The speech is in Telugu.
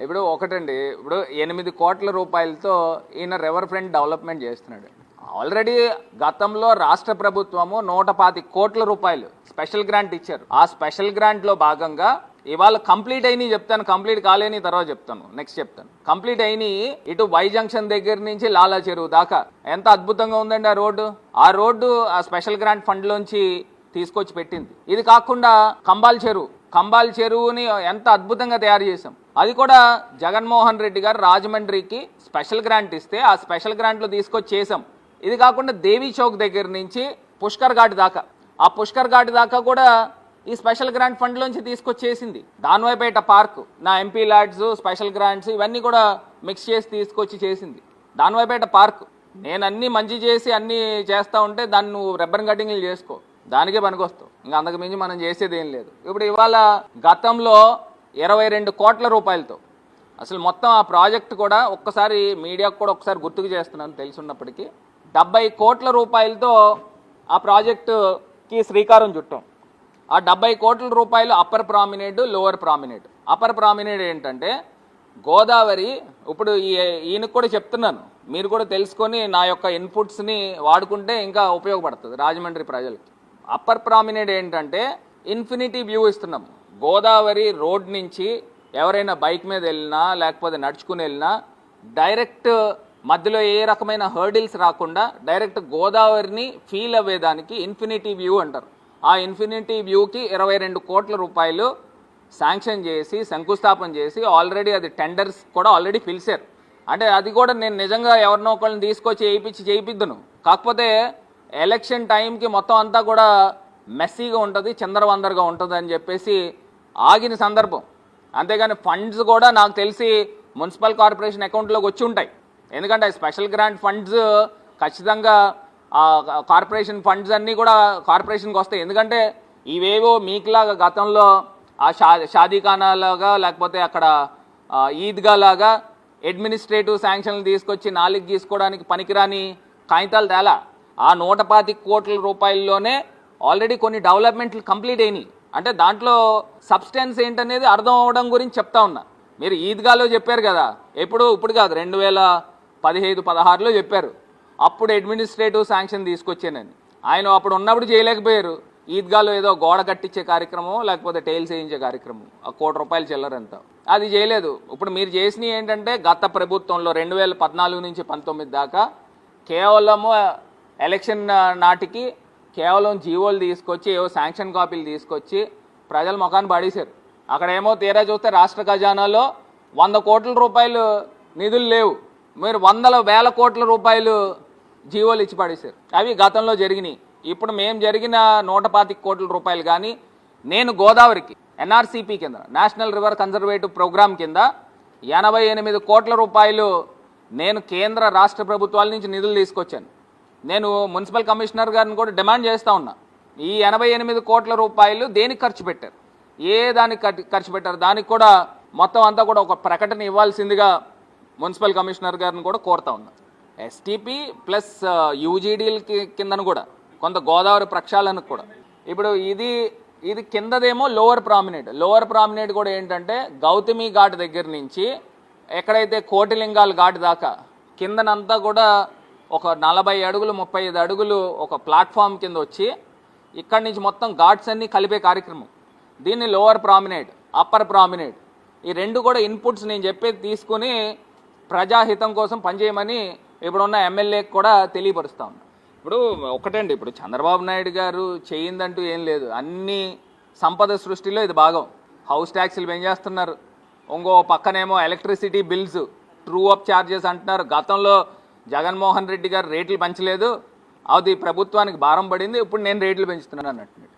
ఇప్పుడు ఒకటండి, ఇప్పుడు 8 కోట్ల రూపాయలతో ఈయన రివర్ ఫ్రంట్ డెవలప్మెంట్ చేస్తున్నాడు. ఆల్రెడీ గతంలో రాష్ట్ర ప్రభుత్వము 125 కోట్ల రూపాయలు స్పెషల్ గ్రాంట్ ఇచ్చారు. ఆ స్పెషల్ గ్రాంట్ లో భాగంగా ఇవాళ కంప్లీట్ అయినాయి చెప్తాను, కంప్లీట్ కాలేని తర్వాత చెప్తాను, నెక్స్ట్ చెప్తాను. కంప్లీట్ అయినాయి ఇటు వై జంక్షన్ దగ్గర నుంచి లాలా చెరువు దాకా ఎంత అద్భుతంగా ఉందండి ఆ రోడ్డు ఆ స్పెషల్ గ్రాంట్ ఫండ్ లోంచి తీసుకొచ్చి పెట్టింది. ఇది కాకుండా కంబాల్ చెరువుని ఎంత అద్భుతంగా తయారు చేశాం. అది కూడా జగన్మోహన్ రెడ్డి గారు రాజమండ్రికి స్పెషల్ గ్రాంట్ ఇస్తే ఆ స్పెషల్ గ్రాంట్ లో తీసుకొచ్చి చేసాం. ఇది కాకుండా దేవీ చౌక్ దగ్గర నుంచి పుష్కర్ ఘాట్ దాకా, ఆ పుష్కర్ ఘాట్ దాకా కూడా ఈ స్పెషల్ గ్రాంట్ ఫండ్ లోంచి తీసుకొచ్చేసింది. దాన్వైపేట పార్క్ నా ఎంపీ ల్యాడ్స్ స్పెషల్ గ్రాంట్స్ ఇవన్నీ కూడా మిక్స్ చేసి తీసుకొచ్చి చేసింది. దాన్వైపేట పార్క్ నేను అన్ని మంచి చేసి అన్ని చేస్తా ఉంటే దాన్ని నువ్వు రెబ్బర్ కటింగ్లు చేసుకో, దానికే పనికొస్తావు, ఇంకా అంతకు మించి మనం చేసేది ఏం లేదు. ఇప్పుడు ఇవాళ గతంలో 22 కోట్ల రూపాయలతో అసలు మొత్తం ఆ ప్రాజెక్ట్ కూడా ఒక్కసారి మీడియాకు కూడా ఒకసారి గుర్తుకు చేస్తున్నాను తెలుసున్నప్పటికీ 70 కోట్ల రూపాయలతో ఆ ప్రాజెక్టుకి శ్రీకారం చుట్టాం. ఆ 70 కోట్ల రూపాయలు అప్పర్ ప్రామినేట్, లోవర్ ప్రామినేట్. అప్పర్ ప్రామినేట్ ఏంటంటే గోదావరి, ఇప్పుడు ఈయనకు కూడా చెప్తున్నాను, మీరు కూడా తెలుసుకొని నా యొక్క ఇన్పుట్స్ని వాడుకుంటే ఇంకా ఉపయోగపడుతుంది రాజమండ్రి ప్రజలకి. అప్పర్ ప్రామినేట్ ఏంటంటే ఇన్ఫినిటీ వ్యూ ఇస్తున్నాం. గోదావరి రోడ్ నుంచి ఎవరైనా బైక్ మీద వెళ్ళినా లేకపోతే నడుచుకుని వెళ్ళినా డైరెక్ట్ మధ్యలో ఏ రకమైన హర్డిల్స్ రాకుండా డైరెక్ట్ గోదావరిని ఫీల్ అవ్వేదానికి ఇన్ఫినిటీ వ్యూ అంటారు. ఆ ఇన్ఫినిటీ వ్యూకి 22 కోట్ల రూపాయలు శాంక్షన్ చేసి శంకుస్థాపన చేసి ఆల్రెడీ అది టెండర్స్ కూడా ఆల్రెడీ పిలిచారు. అంటే అది కూడా నేను నిజంగా ఎవరినో ఒకళ్ళని తీసుకొచ్చి చేయిద్దును. కాకపోతే ఎలక్షన్ టైంకి మొత్తం అంతా కూడా మెస్సీగా ఉంటుంది, చిందరవందరగా ఉంటుంది అని చెప్పేసి ఆగిన సందర్భం. అంతేగాని ఫండ్స్ కూడా నాకు తెలిసి మున్సిపల్ కార్పొరేషన్ అకౌంట్లోకి వచ్చి ఉంటాయి. ఎందుకంటే స్పెషల్ గ్రాంట్ ఫండ్స్ ఖచ్చితంగా కార్పొరేషన్ ఫండ్స్ అన్నీ కూడా కార్పొరేషన్కి వస్తాయి. ఎందుకంటే ఇవేవో మీకులాగా గతంలో ఆ షాదీఖానాలాగా లేకపోతే అక్కడ ఈద్గా లాగా అడ్మినిస్ట్రేటివ్ శాంక్షన్లు తీసుకొచ్చి నాలుగు గీసుకోవడానికి పనికిరాని కాగితాలు తేలా. ఆ 125 కోట్ల రూపాయల్లోనే ఆల్రెడీ కొన్ని డెవలప్మెంట్లు కంప్లీట్ అయినాయి. అంటే దాంట్లో సబ్స్టెన్స్ ఏంటనేది అర్థం అవ్వడం గురించి చెప్తా ఉన్నా. మీరు ఈద్గాలో చెప్పారు కదా, ఇప్పుడు కాదు 2015-16లో చెప్పారు, అప్పుడు అడ్మినిస్ట్రేటివ్ శాంక్షన్ తీసుకొచ్చానని. ఆయన అప్పుడు ఉన్నప్పుడు చేయలేకపోయారు. ఈద్గాలో ఏదో గోడ కట్టించే కార్యక్రమం లేకపోతే టైల్స్ వేయించే కార్యక్రమం, ఆ ₹1 చిల్లరంతా అది చేయలేదు. ఇప్పుడు మీరు చేసినవి ఏంటంటే గత ప్రభుత్వంలో 2014 నుంచి 19 దాకా కేవలము ఎలక్షన్ నాటికి కేవలం జీవోలు తీసుకొచ్చి ఏవో శాంక్షన్ కాపీలు తీసుకొచ్చి ప్రజల ముఖాన్ని పడేశారు. అక్కడేమో తీరా చూస్తే రాష్ట్ర ఖజానాలో 100 కోట్ల రూపాయలు నిధులు లేవు, మీరు వందల వేల కోట్ల రూపాయలు జీవోలు ఇచ్చి పడేశారు. అవి గతంలో జరిగినాయి. ఇప్పుడు మేము జరిగిన 125 కోట్ల రూపాయలు కానీ నేను గోదావరికి ఎన్ఆర్సీపీ కింద నేషనల్ రివర్ కన్జర్వేటివ్ ప్రోగ్రామ్ కింద 88 కోట్ల రూపాయలు నేను కేంద్ర రాష్ట్ర ప్రభుత్వాల నుంచి నిధులు తీసుకొచ్చాను. నేను మున్సిపల్ కమిషనర్ గారిని కూడా డిమాండ్ చేస్తూ ఉన్నా, ఈ 88 కోట్ల రూపాయలు దేనికి ఖర్చు పెట్టారు, దానికి ఖర్చు పెట్టారు, దానికి కూడా మొత్తం అంతా కూడా ఒక ప్రకటన ఇవ్వాల్సిందిగా మున్సిపల్ కమిషనర్ గారిని కూడా కోరుతా ఉన్నా. ఎస్టీపీ ప్లస్ యూజీడీల కిందను కూడా కొంత గోదావరి ప్రక్షాళనకు కూడా. ఇప్పుడు ఇది కిందదేమో లోవర్ ప్రామినేట్ కూడా ఏంటంటే గౌతమి ఘాట్ దగ్గర నుంచి ఎక్కడైతే కోటిలింగాల ఘాట్ దాకా కిందనంతా కూడా ఒక 40 అడుగులు 35 అడుగులు ఒక ప్లాట్ఫామ్ కింద వచ్చి ఇక్కడి నుంచి మొత్తం ఘాట్స్ అన్నీ కలిపే కార్యక్రమం. దీన్ని లోవర్ ప్రామినేట్, అప్పర్ ప్రామినేట్, ఈ రెండు కూడా ఇన్పుట్స్ నేను చెప్పేది తీసుకుని ప్రజాహితం కోసం పనిచేయమని ఇప్పుడున్న ఎమ్మెల్యేకి కూడా తెలియపరుస్తా ఉన్నా. ఇప్పుడు ఒకటండి, ఇప్పుడు చంద్రబాబు నాయుడు గారు చేయిందంటూ ఏం లేదు, అన్ని సంపద సృష్టిలో ఇది భాగం. హౌస్ ట్యాక్స్లు పెంచేస్తున్నారు, ఇంకో పక్కనేమో electricity bills true up charges అంటున్నారు. గతంలో జగన్మోహన్ రెడ్డి గారు రేట్లు పెంచలేదు, అది ప్రభుత్వానికి భారం పడింది, ఇప్పుడు నేను రేట్లు పెంచుతున్నాను అన్నట్టు.